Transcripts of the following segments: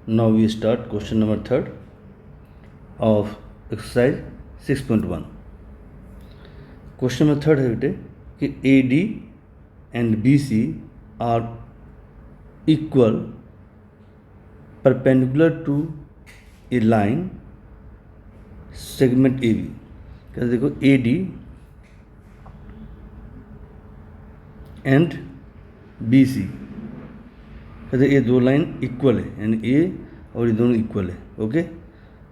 Now we start question number 3 of exercise 6.1. Question number 3 है बेटे कि AD and BC are equal perpendicular to a line segment AB. कहते देखो AD and BC कहते ये दो लाइन इक्वल है, यानी ए और ये दोनों इक्वल है. ओके,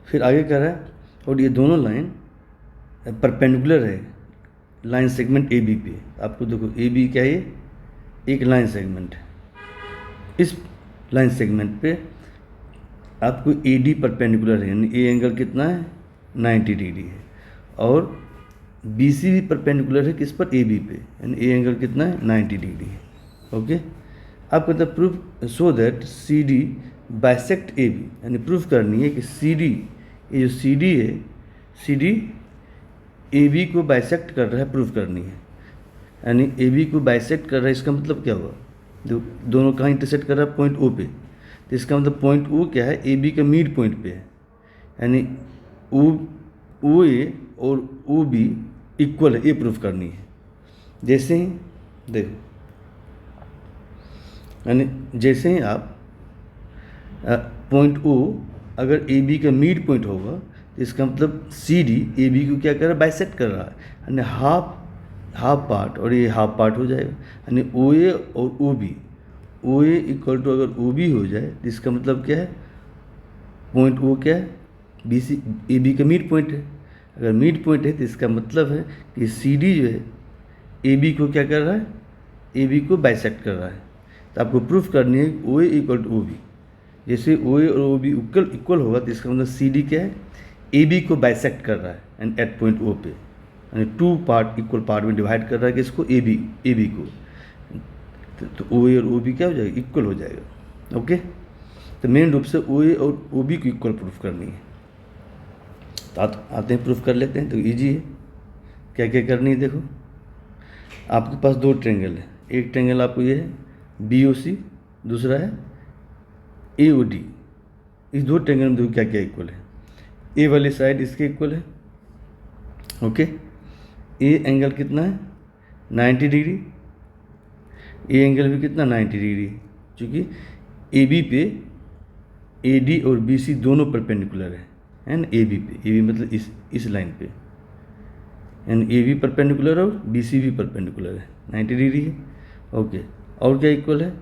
फिर आगे कह रहा है और ये दोनों लाइन परपेंडिकुलर है लाइन सेगमेंट ए बी पे. आपको देखो ए बी क्या है, एक लाइन सेगमेंट है. इस लाइन सेगमेंट पे आपको ए डी परपेंडिकुलर है, यानी ए एंगल कितना है 90 डिग्री है, और बी सी भी परपेंडिकुलर है किस पर, ए बी पे, यानी ए एंगल कितना है 90 डिग्री है. ओके, आप कहते हैं proof so that C D bisect A B, यानी प्रूफ करनी है कि सी डी, ये जो सी डी है, सी डी ए बी को बाइसेक्ट कर रहा है, प्रूफ करनी है. यानी ए बी को बाइसेक्ट कर रहा है, इसका मतलब क्या हुआ, दोनों कहाँ इंटरसेक्ट कर रहा है, पॉइंट ओ पे. तो इसका मतलब पॉइंट ओ क्या है, ए बी का मिड पॉइंट पे है, यानी ओ ए और ओ बी इक्वल है, ये प्रूफ करनी है. जैसे ही देखो, यानी जैसे ही आप पॉइंट ओ अगर ए बी का मिड पॉइंट होगा तो इसका मतलब सी डी ए बी को क्या कर रहा है, बाइसेक्ट कर रहा है, यानी हाफ पार्ट और ये हाफ पार्ट हो जाएगा. यानी ओ ए और O B, O A equal to अगर ओ बी हो जाए तो इसका मतलब क्या है, पॉइंट ओ क्या है, बी सी ए बी का मिड पॉइंट है. अगर मिड पॉइंट है तो इसका मतलब है कि सी डी जो है ए बी को क्या कर रहा है, ए बी को बाइसेक्ट कर रहा है. तो आपको प्रूफ करनी है ओ A equal two O B. जैसे ओ ए और ओ बी इक्वल होगा तो इसका मतलब सी डी क्या है, ए बी को बाइसेक्ट कर रहा है एंड एट पॉइंट ओ पे, यानी टू पार्ट इक्वल पार्ट में डिवाइड कर रहा है कि इसको ए बी को. तो ओ ए और ओ बी क्या हो जाएगा, इक्वल हो जाएगा. ओके, तो मेन रूप से ओ ए और ओ बी को इक्वल प्रूफ करनी है. तो आते हैं प्रूफ कर लेते हैं. तो ईजी है, क्या क्या करनी है. देखो आपके पास दो ट्रेंगल है, एक ट्रेंगल आपको ये है बी ओ सी, दूसरा है ए ओ डी. इस दो ट्रेंगल में देखो क्या क्या इक्वल है. ए वाली साइड इसके इक्वल है. ओके, ए एंगल कितना है 90 डिग्री, ए एंगल भी कितना 90 डिग्री है, क्योंकि ए बी पे ए डी और बी सी दोनों परपेंडिकुलर है, एंड ए बी पे, ए बी मतलब इस लाइन पे, एंड ए बी परपेंडिकुलर और बी सी भी परपेंडिकुलर है, 90 डिग्री है. ओके, और क्या इक्वल है,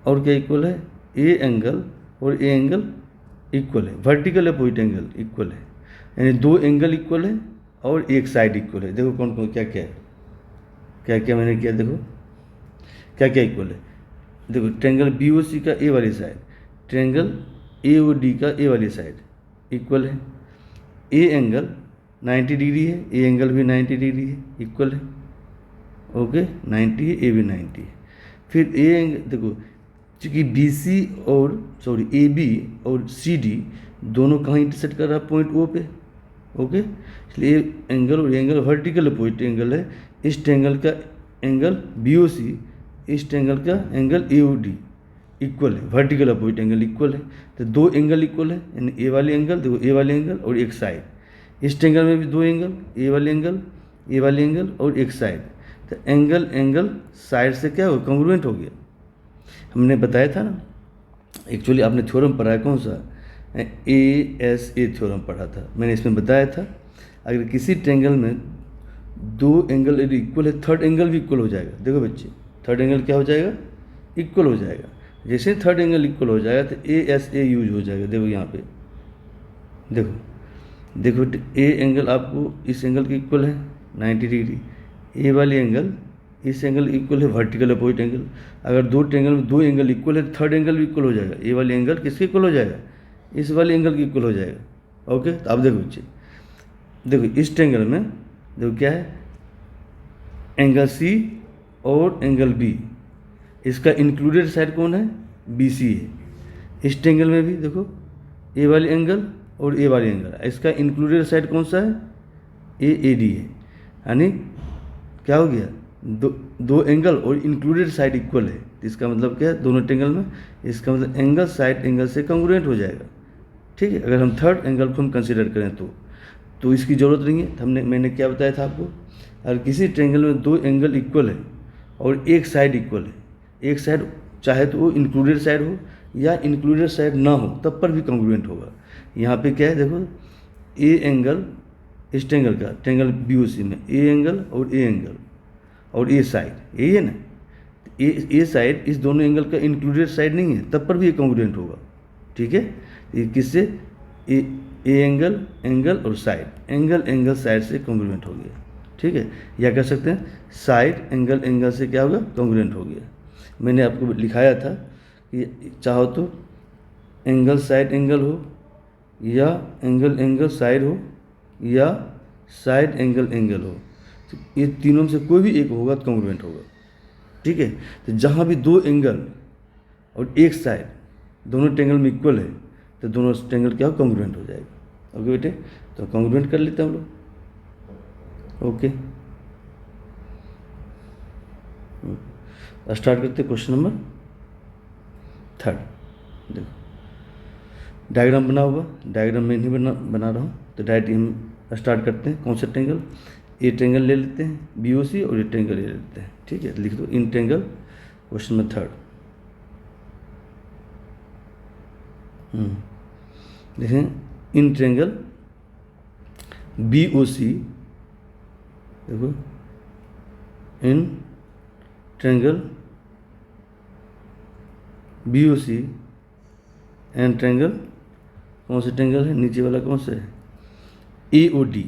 और क्या इक्वल है, ए एंगल और ए एंगल इक्वल है, वर्टिकल अपोजिट एंगल इक्वल है, यानी दो एंगल इक्वल है और एक साइड इक्वल है. देखो कौन कौन क्या क्या है, क्या क्या मैंने किया, देखो क्या क्या इक्वल है. देखो ट्रेंगल बी ओ सी का ए वाली side, triangle A O D का ए वाली साइड इक्वल है. ए एंगल 90 डिग्री है, ए एंगल भी 90 डिग्री है, इक्वल है. ओके, 90 है, ए भी 90 है. फिर ए एंगल देखो, चूँकि बी सी और ए बी और सी डी दोनों कहाँ इंटरसेक्ट कर रहा है, पॉइंट ओ पे. ओके, इसलिए एंगल और एंगल वर्टिकल अपोजिट एंगल है. इस ट्रेंगल का एंगल बी ओ सी, इस ट्रेंगल का angle A O D equal है, वर्टिकल अपोजिट एंगल इक्वल है. तो दो एंगल इक्वल है, यानी ए वाले एंगल देखो, ए वाले एंगल और एक साइड. इस ट्रेंगल में भी दो एंगल, ए वाले एंगल और एक साइड. तो एंगल साइड से क्या हो, कॉन्ग्रुएंट हो गया. हमने बताया था ना, एक्चुअली आपने थ्योरम पढ़ा है, कौन सा, ए एस ए थ्योरम पढ़ा था. मैंने इसमें बताया था अगर किसी ट्रेंगल में दो एंगल यदि इक्वल है, थर्ड एंगल भी इक्वल हो जाएगा. देखो बच्चे, थर्ड एंगल क्या हो जाएगा, इक्वल हो जाएगा. जैसे थर्ड एंगल इक्वल हो जाएगा तो ए एस ए यूज हो जाएगा. देखो यहाँ पे देखो ए एंगल आपको इस एंगल के इक्वल है 90 डिग्री, ए वाली एंगल इस एंगल इक्वल है, वर्टिकल अपोजिट एंगल. अगर दो ट्रेंगल में दो एंगल इक्वल है तो थर्ड एंगल भी इक्वल हो जाएगा. ए वाली एंगल किसके इक्वल हो जाएगा, इस वाले एंगल के इक्वल हो जाएगा. ओके, तो अब देखो बच्चे, देखो इस ट्रेंगल में देखो क्या है, एंगल सी और एंगल बी, इसका इंक्लूडेड साइड कौन है, बी सी है. इस ट्रेंगल में भी देखो ए वाली एंगल और ए वाली एंगल, इसका इंक्लूडेड साइड कौन सा है, ए डी है. यानी क्या हो गया, दो एंगल और इंक्लूडेड साइड इक्वल है. तो इसका मतलब क्या है, दोनों ट्रेंगल में इसका मतलब एंगल साइड एंगल से कॉन्ग्रुएंट हो जाएगा। ठीक है, अगर हम थर्ड एंगल को हम कंसिडर करें तो इसकी ज़रूरत नहीं है। मैंने क्या बताया था आपको, अगर किसी ट्रेंगल में दो एंगल इक्वल है और एक साइड इक्वल है, एक साइड चाहे तो वो इंक्लूडेड साइड हो या इंक्लूडेड साइड ना हो तब पर भी कॉन्ग्रुएंट होगा। यहाँ पे क्या है देखो, ए एंगल इस ट्रेंगल का, ट्रेंगल BOC में ए एंगल और ए एंगल और ए साइड, यही है ना। ए साइड इस दोनों एंगल का इंक्लूडेड साइड नहीं है तब पर भी ये कॉन्ग्रुएंट होगा। ठीक है, ये किससे, ए एंगल एंगल और साइड, एंगल एंगल साइड से कॉन्ग्रुएंट हो गया। ठीक है, या कह सकते हैं साइड एंगल एंगल से क्या होगा, कॉन्ग्रुएंट हो गया। मैंने आपको लिखाया था कि चाहो तो एंगल साइड एंगल हो या एंगल एंगल साइड हो या साइड एंगल एंगल हो, तो ये तीनों में से कोई भी एक होगा तो कॉन्ग्रुएंट होगा। ठीक है, तो जहाँ भी दो एंगल और एक साइड दोनों ट्रेंगल में इक्वल है तो दोनों ट्रेंगल क्या हो, कॉन्ग्रुएंट हो जाएगा। ओके बेटे, तो कॉन्ग्रुएंट कर लेते हैं हम लोग। ओके, स्टार्ट करते हैं क्वेश्चन नंबर 3। देखो डायग्राम बना हुआ, डायग्राम में नहीं बना रहा हूँ, तो डायरेक्ट हम स्टार्ट करते हैं। कौन सा ट्रेंगल, ये ट्रेंगल ले लेते हैं BOC और ये ट्रेंगल ले लेते हैं। ठीक है, लिख दो इन ट्रेंगल क्वेश्चन नंबर 3। देखें इन ट्रेंगल BOC, देखो in triangle BOC and triangle, कौन सा ट्रेंगल है नीचे वाला, कौन सा है, AOD।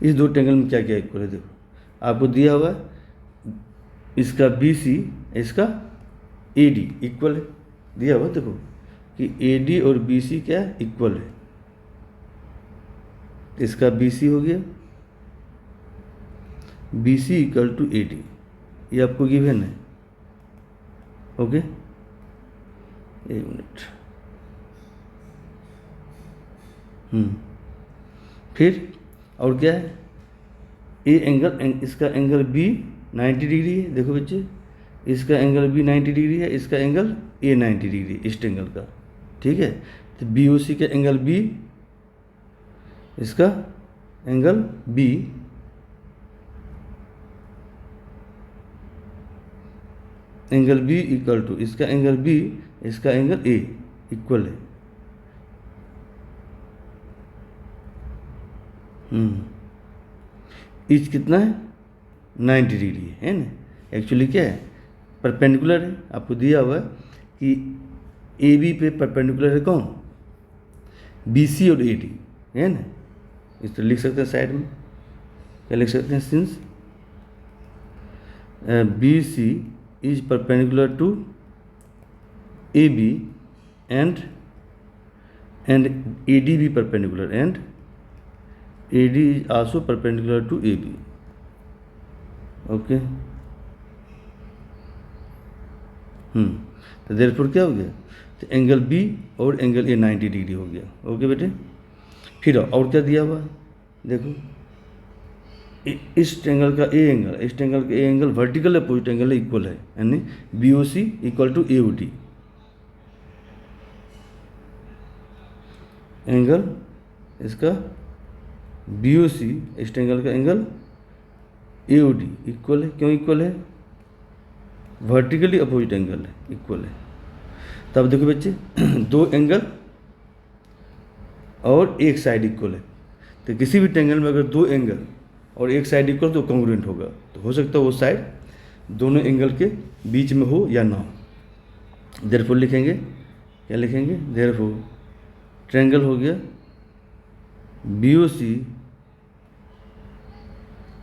इस दो ट्रेंगल में क्या क्या इक्वल है, देखो आपको दिया हुआ है इसका BC इसका AD इक्वल है, दिया हुआ देखो कि AD और BC क्या है, इक्वल है। इसका BC हो गया, BC इक्वल टू AD, ये आपको गिवन है। ओके, एक मिनट, फिर और क्या है, ए एंगल, इसका एंगल B 90 डिग्री है। देखो बच्चे, इसका एंगल B 90 डिग्री है, इसका एंगल A 90 डिग्री इस ट्रेंगल का। ठीक है, तो BOC का एंगल B, इसका angle B angle B equal to इसका एंगल B, इसका एंगल A इक्वल है। इच कितना है, 90 डिग्री है ना। एक्चुअली क्या है, परपेंडिकुलर है। आपको दिया हुआ है कि AB पे परपेंडिकुलर है कौन, BC और AD है ना। इस तरह लिख सकते हैं, साइड में क्या लिख सकते हैं, since BC is perpendicular to AB and AD भी perpendicular and AD is also perpendicular to AB. Okay, तो therefore क्या हो गया, तो एंगल B और एंगल A 90 डिग्री हो गया। ओके बेटे, फिर और क्या दिया हुआ, देखो इस ट्रेंगल का ए एंगल, इस ट्रेंगल का A angle vertical opposite angle है, इक्वल है, यानी BOC equal to AOD। Angle इसका BOC इस ट्रेंगल का एंगल AOD इक्वल है, क्यों इक्वल है, वर्टिकली अपोजिट एंगल है, इक्वल है। तब देखो बच्चे, दो एंगल और एक साइड इक्वल है, तो किसी भी ट्रेंगल में अगर दो एंगल और एक साइड इक्वल तो कॉन्ग्रुएंट होगा। तो हो सकता है वो साइड दोनों एंगल के बीच में हो या ना हो। देयरफॉर लिखेंगे, क्या लिखेंगे, देयरफॉर ट्रायंगल हो गया BOC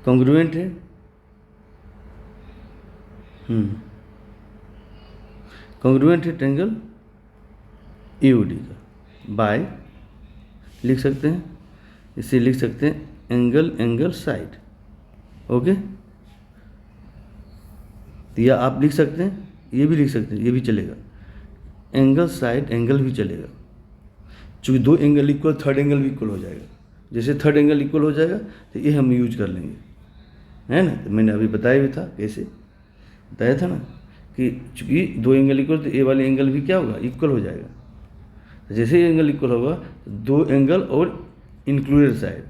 कॉन्ग्रुएंट है कॉन्ग्रुएंट है ट्रायंगल AOD का बाय, लिख सकते हैं, इसे लिख सकते हैं एंगल एंगल साइड। ओके, तो या आप लिख सकते हैं, ये भी लिख सकते हैं, ये भी चलेगा, एंगल साइड एंगल भी चलेगा। चूँकि दो एंगल इक्वल, थर्ड एंगल भी इक्वल हो जाएगा। जैसे थर्ड एंगल इक्वल हो जाएगा तो ये हम यूज कर लेंगे, है ना। तो मैंने अभी बताया भी था, कैसे बताया था ना, कि चूंकि दो एंगल इक्वल, तो ए वाले एंगल भी क्या होगा, इक्वल हो जाएगा। तो जैसे ही एंगल इक्वल होगा तो दो एंगल और इंक्लूडेड साइड,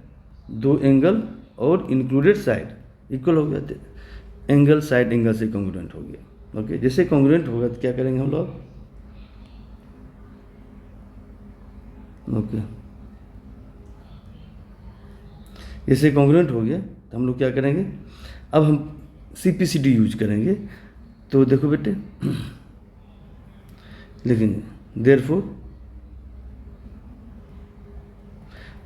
दो एंगल और इंक्लूडेड साइड इक्वल हो गया, तो एंगल साइड एंगल से कॉन्ग्रुएंट हो गया। ओके, जैसे कॉन्ग्रुएंट होगा तो क्या करेंगे हम लोग, ओके, जैसे कॉन्ग्रुएंट हो गया तो हम लोग क्या करेंगे, अब हम CPCD यूज करेंगे। तो देखो बेटे, लिखेंगे देयरफॉर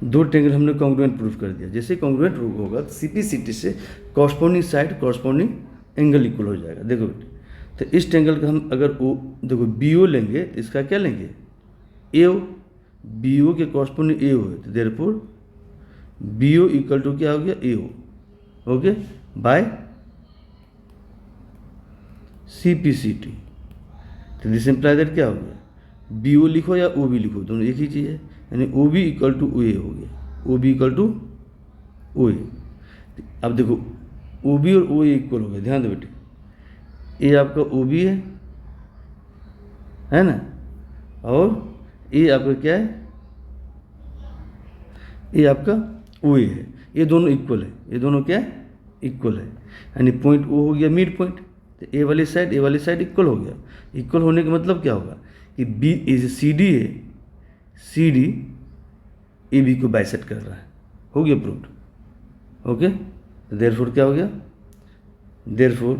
दो ट्रायंगल हमने कॉन्ग्रुएंट प्रूफ कर दिया। जैसे कॉन्ग्रुएंट होगा तो CPCD से corresponding side corresponding angle equal हो जाएगा। देखो बेटे, तो इस ट्रायंगल का हम अगर देखो BO लेंगे तो इसका क्या लेंगे, AO, BO के कॉरस्पॉन्डिंग AO है, तो देयरफॉर BO इक्वल टू क्या हो गया, AO, ओके, बाय CPCD। तो दिस इम्प्लाई दैट क्या हो गया, BO लिखो या OB लिखो, दोनों एक ही चीज़ है, यानी OB इक्वल टू OA हो गया, OB इक्वल टू OA। अब देखो OB और OA इक्वल हो गया, ध्यान दो बेटे, ये आपका OB है ना, और ये आपका क्या है, ये आपका OA है। ये दोनों इक्वल है, ये दोनों क्या है, इक्वल है, यानी पॉइंट O हो गया मिड पॉइंट। तो ए वाली साइड इक्वल हो गया। इक्वल होने का मतलब क्या होगा कि CD है, CD AB को बाइसेक्ट कर रहा है, हो गया प्रूव्ड। ओके, तो देयरफॉर क्या हो गया, देयरफॉर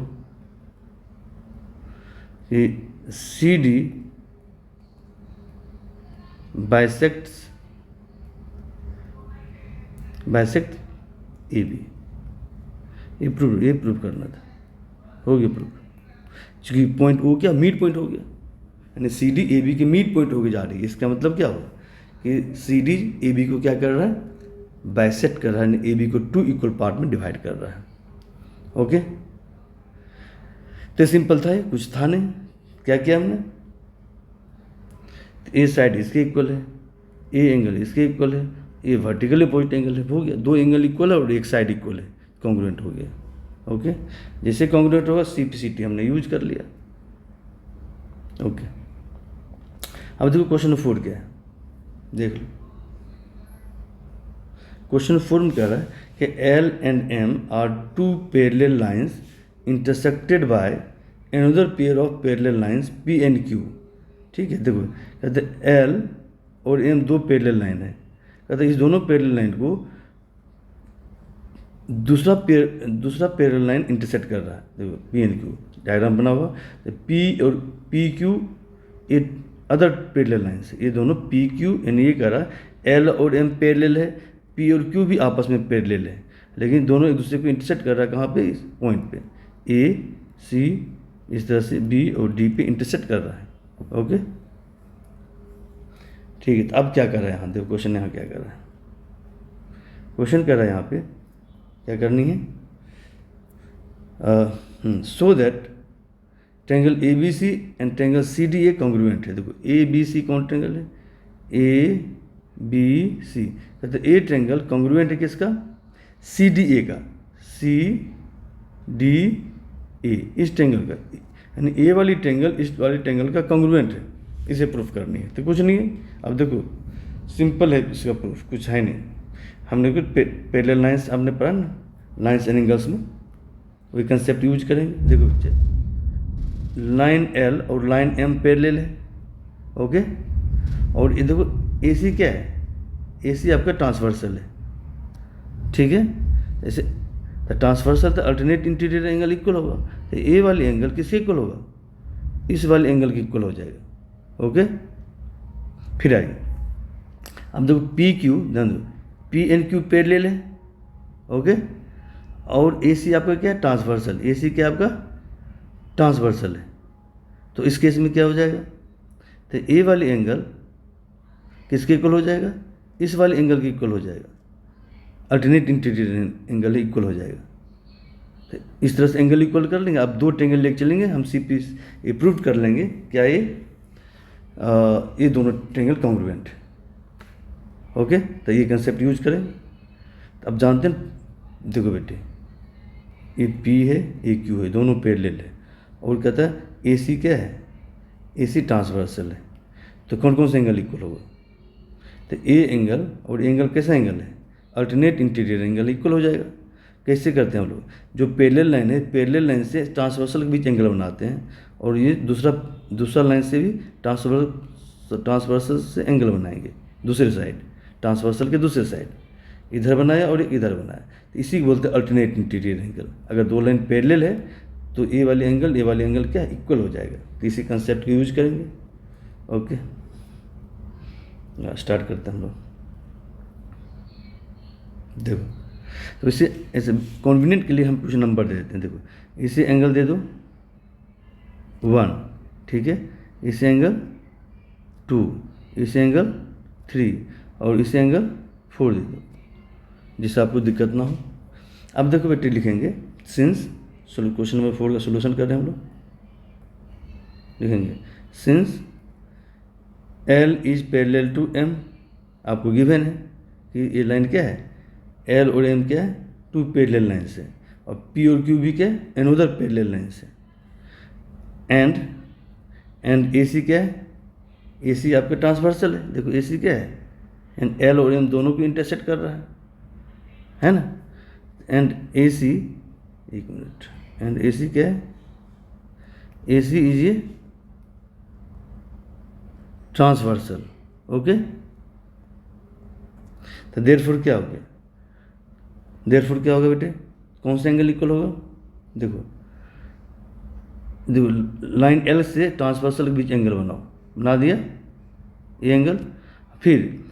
CD बाइसेक्ट AB। ये प्रूव करना था, हो गया प्रूव। चूंकि पॉइंट O क्या मिड पॉइंट हो गया, यानी CD AB के मिड पॉइंट होके जा रही है। इसका मतलब क्या होगा कि CD AB को क्या कर रहा है, बाइसेक्ट कर रहा है, यानी AB को 2 इक्वल पार्ट में डिवाइड कर रहा है। ओके, तो सिंपल था, ये कुछ था नहीं। क्या किया हमने, ए साइड इसके इक्वल है, ए एंगल इसके इक्वल है, ये वर्टिकल अपोजिट एंगल है, हो गया, दो एंगल इक्वल है और एक साइड इक्वल है, कॉन्ग्रुएंट हो गया। ओके, जैसे कॉन्ग्रुएंट होगा CPCD हमने यूज कर लिया। ओके, अब देखो क्वेश्चन 4 क्या है, देख लो। क्वेश्चन 4 में कह रहा है कि L and M are two parallel lines intersected by another pair of parallel lines P and Q। ठीक है, देखो कहते L और M दो पैरेलल लाइन है, कहते इस दोनों पैरेलल लाइन को दूसरा पैरेलल लाइन इंटरसेक्ट कर रहा है। देखो P एंड Q डायग्राम बना हुआ, तो P और PQ ये अदर पैरेलल लाइन से, ये दोनों PQ यानी ये कह रहा है L और M पैरेलल है, P और Q भी आपस में पैरेलल है, लेकिन दोनों एक दूसरे को इंटरसेक्ट कर रहा है। कहाँ पे, इस पॉइंट पे A C, इस तरह से B और D पे इंटरसेक्ट कर रहा है। ओके, ठीक है, तो अब क्या कर रहा है यहाँ, देखो क्वेश्चन यहाँ क्या कर रहा है, क्वेश्चन कर रहा है यहाँ पे क्या करनी है, so that triangle ABC and triangle CDA congruent है। देखो ABC कौन ट्रायंगल है, ABC, कहते ए ट्रायंगल कॉन्ग्रुएंट है किसका, CDA का, CDA इस ट्रायंगल का, यानी ए वाली ट्रायंगल इस वाली ट्रायंगल का कॉन्ग्रुएंट है, इसे प्रूफ करनी है। तो कुछ नहीं है, अब देखो सिंपल है इसका प्रूफ, कुछ है नहीं। हमने कुछ पैरेलल लाइंस हमने पढ़ा ना, लाइंस एंड एंगल्स में, वही कंसेप्ट यूज करेंगे। देखो बच्चे, लाइन L और लाइन M पैरेलल है, ओके, और ये देखो AC क्या है, AC आपका ट्रांसवर्सल है, ठीक है। जैसे ट्रांसवर्सल तो अल्टरनेट इंटीरियर एंगल इक्वल होगा, तो ए वाली एंगल किसके इक्वल होगा, इस वाले एंगल के इक्वल हो जाएगा। ओके, फिर आइए, अब देखो PQ, ध्यान दो, P एंड Q पैरेलल है, ओके, और AC आपका क्या है, ट्रांसवर्सल, AC क्या आपका ट्रांसवर्सल है। तो इस केस में क्या हो जाएगा, तो ए वाली एंगल किसके इक्वल हो जाएगा, इस वाले एंगल के इक्वल हो जाएगा, अल्टरनेट इंटीरियर एंगल इक्वल हो जाएगा। तो इस तरह से एंगल इक्वल कर लेंगे। अब दो ट्रायंगल लेके चलेंगे हम, CP ये प्रूव कर लेंगे क्या ये दोनों ट्रायंगल कॉन्ग्रुएंट है। ओके, तो ये कंसेप्ट यूज करें। अब जानते हैं, देखो बेटे ये पी है, ये क्यू है, दोनों पैरेलल है। और कहता है ए सी क्या है, ए सी ट्रांसवर्सल है। तो कौन कौन सा एंगल इक्वल होगा, तो ए एंगल और ए एंगल कैसा एंगल है, अल्टरनेट इंटीरियर एंगल इक्वल हो जाएगा। कैसे करते हैं हम लोग, जो पैरेलल लाइन है, पैरेलल लाइन से ट्रांसवर्सल के बीच एंगल बनाते हैं, और ये दूसरा लाइन से भी ट्रांसवर्सल से एंगल बनाएंगे दूसरे साइड, ट्रांसवर्सल के दूसरे साइड, इधर बनाया और इधर बनाया, तो इसी को बोलते हैं अल्टरनेट इंटीरियर एंगल। अगर दो लाइन पैरेलल है तो ए वाले एंगल क्या इक्वल हो जाएगा। तो इसी कंसेप्ट को यूज करेंगे। ओके, स्टार्ट करते हैं हम लोग। देखो, तो इसे ऐसे कन्वीनियंट के लिए हम कुछ नंबर दे देते हैं। देखो, इसे एंगल दे दो 1, ठीक है, इसे एंगल 2, इसे एंगल 3 और इसे एंगल 4 दे दो, जिससे आपको दिक्कत ना हो। अब देखो बेटे, लिखेंगे सिंस, क्वेश्चन नंबर 4 का सोल्यूशन कर रहे हैं हम लोग। लिखेंगे since L is parallel to M, आपको गिवन है कि ये लाइन क्या है, L और M क्या है, 2 पैरेलल लाइन से, और P और Q भी क्या है, अनदर पैरेलल लाइन से। एंड AC क्या है, AC आपका ट्रांसवर्सल है। देखो AC क्या है, एंड L और M दोनों को इंटरसेक्ट कर रहा है ना। एंड AC, एक मिनट, एंड AC क्या है, AC इज ये ट्रांसवर्सल। ओके, तो देयरफॉर क्या हो गया, देयरफॉर क्या होगा बेटे, कौन सा एंगल इक्वल होगा, देखो लाइन L से ट्रांसवर्सल के बीच एंगल बनाओ, बना दिया ये एंगल। फिर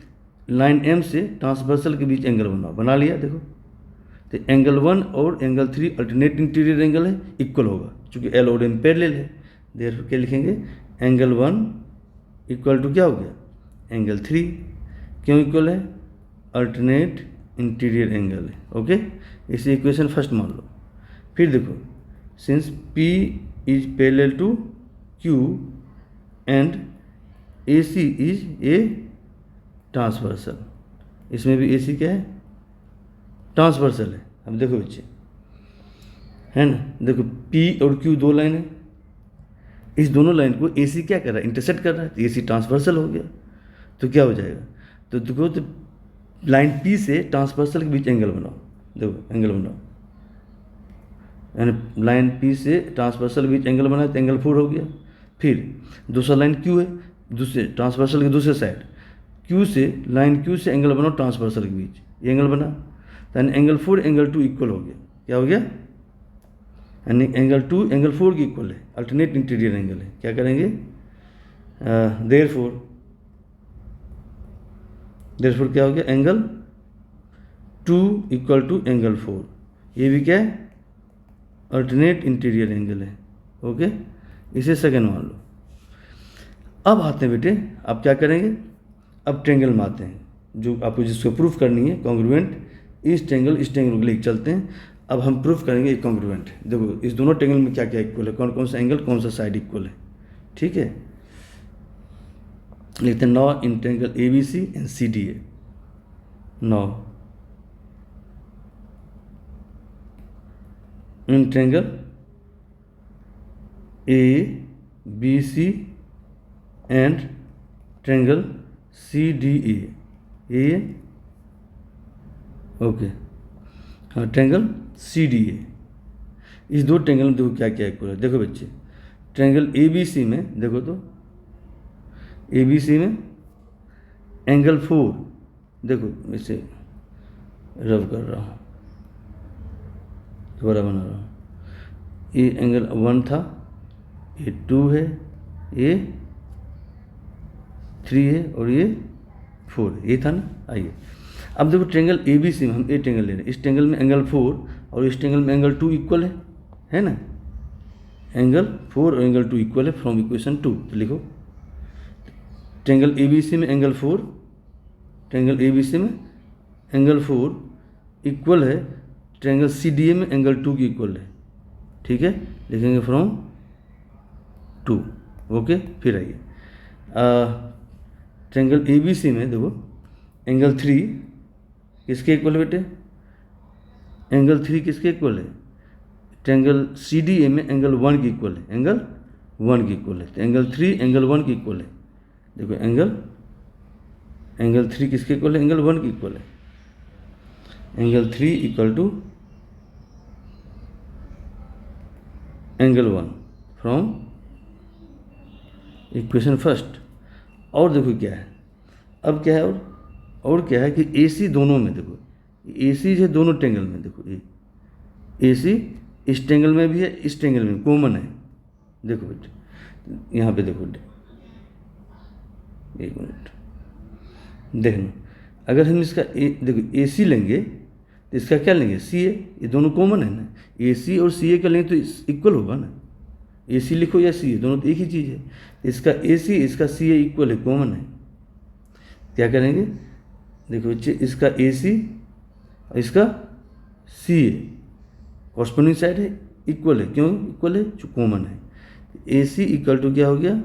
लाइन M से ट्रांसवर्सल के बीच एंगल बनाओ, बना लिया। देखो, तो एंगल 1 और एंगल 3 अल्टरनेट इंटीरियर एंगल है, इक्वल होगा, क्योंकि L और M पैरेलल है। देयरफॉर क्या लिखेंगे, एंगल 1 इक्वल टू क्या हो गया, एंगल 3। क्यों इक्वल है, अल्टरनेट इंटीरियर एंगल है। ओके, इसे इक्वेशन फर्स्ट मान लो। फिर देखो, since P is parallel to Q and AC is a transversal, इसमें भी AC क्या है, ट्रांसवर्सल है। अब देखो बच्चे, है ना, देखो P और Q दो लाइन है, इस दोनों लाइन को AC क्या कर रहा है, इंटरसेक्ट कर रहा है, तो AC ट्रांसवर्सल हो गया। तो क्या हो जाएगा, तो देखो, तो लाइन P से ट्रांसवर्सल के बीच एंगल बनाओ। देखो एंगल बनाओ, यानी लाइन P से ट्रांसवर्सल के बीच एंगल बनाए तो एंगल 4 हो गया। फिर दूसरा लाइन Q है, दूसरे ट्रांसवर्सल के दूसरे साइड, लाइन Q से एंगल बनाओ ट्रांसवर्सल के बीच, ये एंगल बना, यानी एंगल 4 एंगल 2 इक्वल हो गया। क्या हो गया, यानी एंगल 2 एंगल 4 की इक्वल है, अल्टरनेट इंटीरियर एंगल है। क्या करेंगे, देयरफॉर क्या हो गया, एंगल 2 इक्वल टू एंगल 4, ये भी क्या है, अल्टरनेट इंटीरियर एंगल है। ओके, इसे सेकंड मान लो। अब आते हैं बेटे, अब क्या करेंगे, अब ट्रेंगल में आते हैं, जो आपको जिसको प्रूफ करनी है कॉन्ग्रुएंट, इस ट्रेंगल को लेकर चलते हैं। अब हम प्रूफ करेंगे ये कॉन्ग्रुएंट। देखो, इस दोनों ट्रेंगल में क्या क्या इक्वल है, कौन कौन सा एंगल, कौन सा साइड इक्वल है। ठीक है, लिखते हैं now in triangle ABC and CDA। Now in triangle ABC and triangle CDA, ये ओके, हाँ, ट्रेंगल CDA। इस दो ट्रेंगल में देखो क्या क्या इक्वल है। देखो बच्चे, ट्रेंगल ABC में देखो, तो ABC में एंगल 4, देखो इसे रब कर रहा हूँ, दोबारा बना रहा हूँ, ये एंगल 1 था, ये 2 है, ये 3 है और ये 4, ये था ना। आइए अब देखो, ट्रेंगल ABC में हम ये ट्रेंगल ले रहे हैं, इस ट्रेंगल में एंगल 4 और इस ट्रेंगल में एंगल 2 इक्वल है ना, एंगल 4 और एंगल 2 इक्वल है फ्रॉम इक्वेशन 2। तो लिखो, ट्रेंगल ABC में एंगल 4, ट्रेंगल ABC में एंगल 4 इक्वल है ट्रेंगल CDA में एंगल 2 की इक्वल है। ठीक है, लिखेंगे फ्रॉम 2। ओके, फिर आइए, ट्रेंगल ABC में देखो, एंगल 3 किसके इक्वल है बेटे, एंगल 3 किसके इक्वल है, ट्रायंगल सी डी ए में एंगल 1 के इक्वल है, एंगल 1 के इक्वल है। तो एंगल 3 एंगल 1 के इक्वल है। देखो एंगल 3 किसके इक्वल है? एंगल 1 के इक्वल है। Angle 3 equal to angle 1 from equation first. और देखो क्या है, अब क्या है और क्या है कि ए सी दोनों में, देखो ए सी है दोनों ट्रायंगल में, देखो ए सी इस ट्रायंगल में भी है, इस ट्रायंगल में कॉमन है। देखो बेटे यहाँ पे देखो, एक मिनट देखना, अगर हम इसका देखो ए सी लेंगे तो इसका क्या लेंगे? सी ए, ये दोनों कॉमन है ना। ए सी और सी ए का लेंगे तो इक्वल होगा ना। ए सी लिखो या सी ए, दोनों तो एक ही चीज़ है। इसका ए सी इसका सी ए इक्वल है, कॉमन है। क्या करेंगे? देखो बच्चे, इसका ए सी और इसका सी ए कॉरस्पॉन्डिंग साइड है, इक्वल है। क्यों इक्वल है? जो कॉमन है। ए सी इक्वल टू क्या हो गया?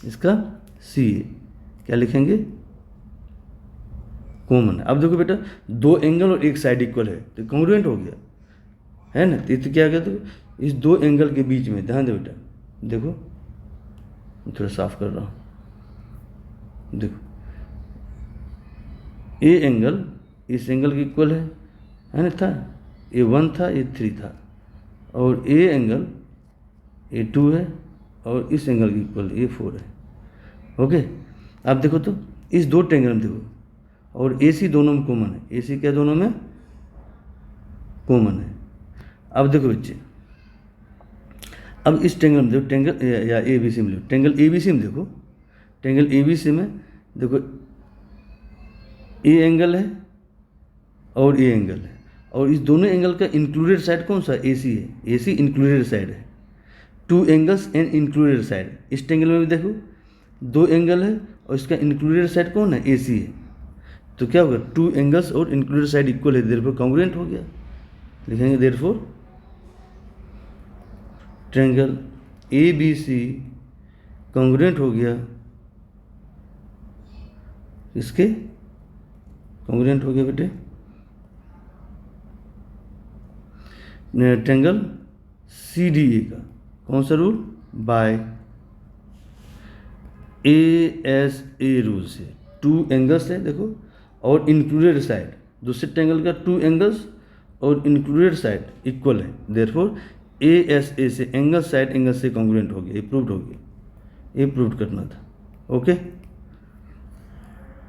इसका सी ए क्या लिखेंगे? कॉमन है। अब देखो बेटा, दो एंगल और एक साइड इक्वल है तो कॉन्ग्रुएंट हो गया, है ना। तो क्या कहते हो, इस दो एंगल के बीच में, ध्यान दो बेटा, देखो थोड़ा साफ कर रहा हूँ। देखो ए एंगल इस एंगल के इक्वल है ना, था ए 1 था, ए 3 था, और ए एंगल ए 2 है और इस एंगल के इक्वल ए 4 है। ओके, अब देखो तो इस दो ट्रायंगल में देखो, और ए सी दोनों में कॉमन है। ए सी क्या दोनों में कॉमन है। अब देखो बच्चे, अब इस ट्रायंगल में देखो, ट्रायंगल या ए बी सी में, ट्रायंगल ए बी सी में देखो, ट्रायंगल ए बी सी में देखो ए एंगल है और ए एंगल है, और इस दोनों एंगल का इंक्लूडेड साइड कौन सा? ए सी है। ए सी इंक्लूडेड साइड है। Two angles and included side. इस ट्रायंगल में भी देखो दो एंगल है और इसका इंक्लूडेड साइड कौन है? ए सी है। तो क्या होगा? टू एंगल्स और इंक्लूडेड साइड इक्वल है, देयरफॉर कॉन्ग्रुएंट हो गया। लिखेंगे therefore triangle A B C congruent हो गया, इसके कॉन्ग्रुएंट हो गया बेटे ट्रायंगल सी डी ए का। कौन सा rule? By A S A rule से। टू एंगल्स है देखो और इंक्लूडेड साइड, दूसरे ट्रायंगल का टू एंगल्स और इंक्लूडेड साइड इक्वल है, देयरफॉर ए एस ए से एंगल साइड एंगल से कॉन्ग्रुएंट हो गया। ये प्रूव्ड हो गया, ये प्रूव करना था। ओके।